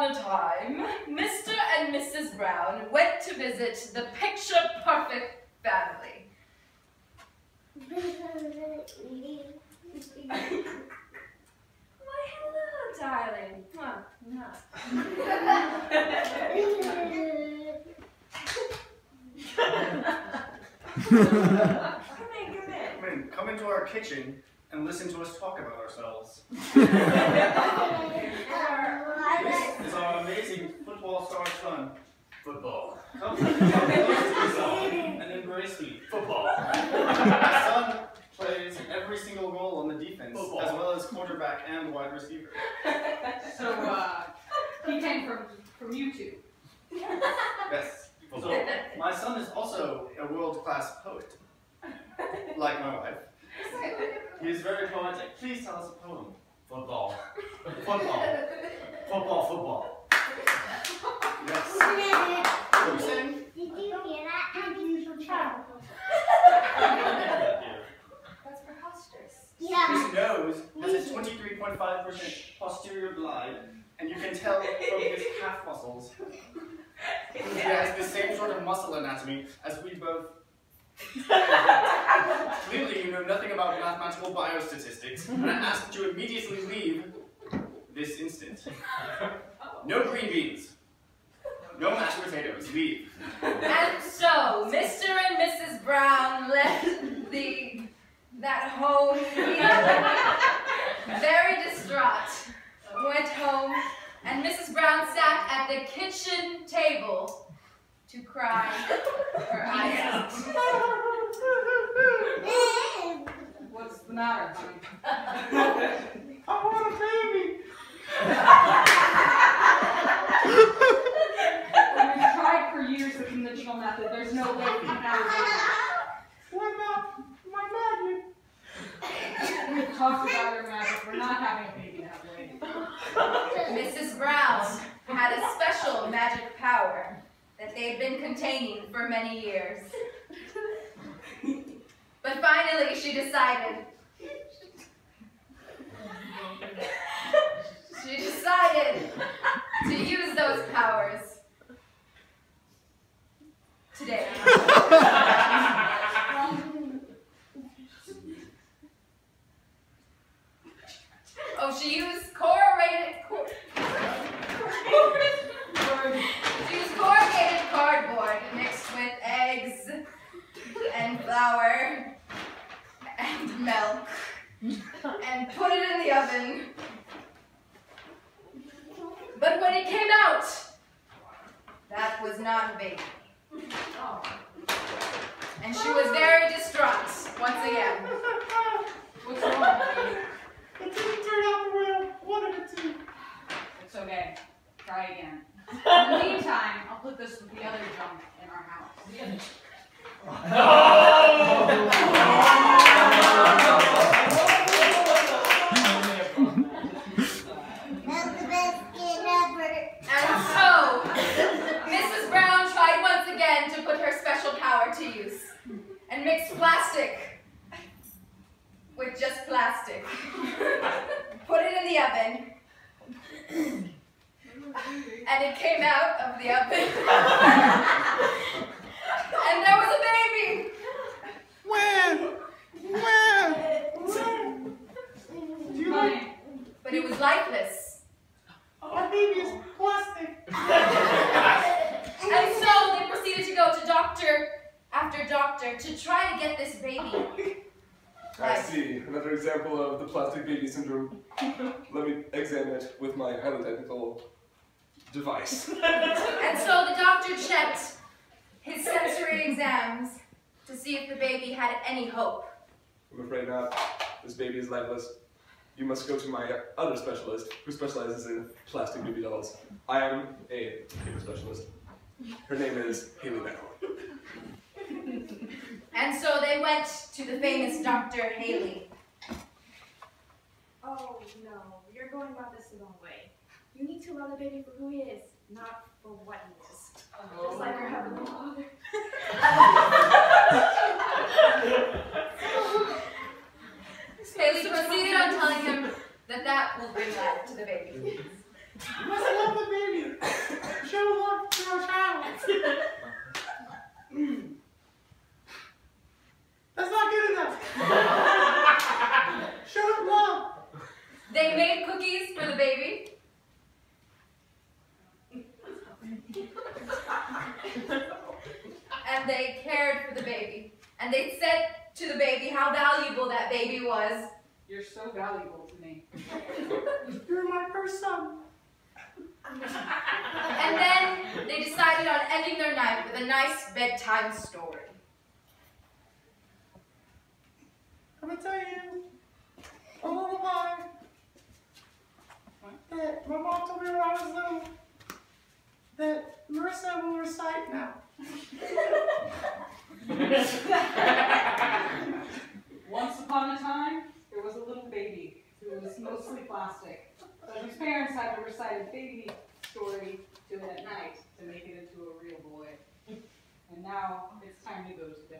upon a time, Mr. and Mrs. Brown went to visit the picture-perfect family. Why, hello, darling. Come in. Come into our kitchen and listen to us talk about ourselves. This is our amazing football star son. Football. Come and embrace me. Football. My son plays every single goal on the defense, football, as well as quarterback and wide receiver. So, he came from you two? Yes. So, my son is also a world-class poet, like my wife. He is very poetic. Please tell us a poem. Football. Football. Football, football. Yes. What are you saying? Did you hear that? And he's from child. That's preposterous. Yeah. His nose has a 23.5% posterior glide, and you can tell from his calf muscles he has the same sort of muscle anatomy as we both. Clearly, you know nothing about mathematical biostatistics, and I ask that you immediately leave this instant. No green beans. No mashed potatoes. Leave. And so, Mr. and Mrs. Brown left that home very distraught. Went home, and Mrs. Brown sat at the kitchen table to cry her eyes out. What's the matter, honey? I want a baby. We've tried for years the conventional method. There's no way we can have a baby. What about my magic? We've talked about our magic. We're not having a baby that way. Mrs. Brown had a special magic power that they had been containing for many years. But finally she decided to use those powers today. Oh, she used corrugated cardboard mixed with eggs and flour and milk and put it in the oven. But when it came out, that was not a baby. And she was very distraught once again. What's wrong? It didn't turn out the way I wanted it to. It's okay. Try again. In the meantime, I'll put this with the other junk in our house. That's the best kid ever. And so, Mrs. Brown tried once again to put her special power to use and mix plastic with just plastic. Put it in the oven, and it came out of the oven. And there was a baby. When? Honey, But it was lifeless. My baby is plastic. And so they proceeded to go to doctor after doctor to try to get this baby. I see. Another example of the plastic baby syndrome. Let me examine it with my highly technical device. And so the doctor checked his sensory exams to see if the baby had any hope. I'm afraid not. This baby is lifeless. You must go to my other specialist, who specializes in plastic baby dolls. I am a baby specialist. Her name is Haley Bell. And so they went to the famous Dr. Haley. Oh no, you're going about this the wrong way. You need to love the baby for who he is, not for what he is. Just like our Heavenly Father. Haley proceeded on telling him that that will bring life to the baby. You must love the baby. Show love to our child. That's not good enough. Show it love. They made cookies for the baby. And they cared for the baby. And they said to the baby how valuable that baby was. You're so valuable to me. You're my first son. And then they decided on ending their night with a nice bedtime story. I'm gonna tell you a lullaby that my mom told me when I was little that Marissa will recite now. Once upon a time, there was a little baby who was mostly plastic, but whose parents had to recite a baby story to it at night to make it into a real boy. And now it's time to go to bed.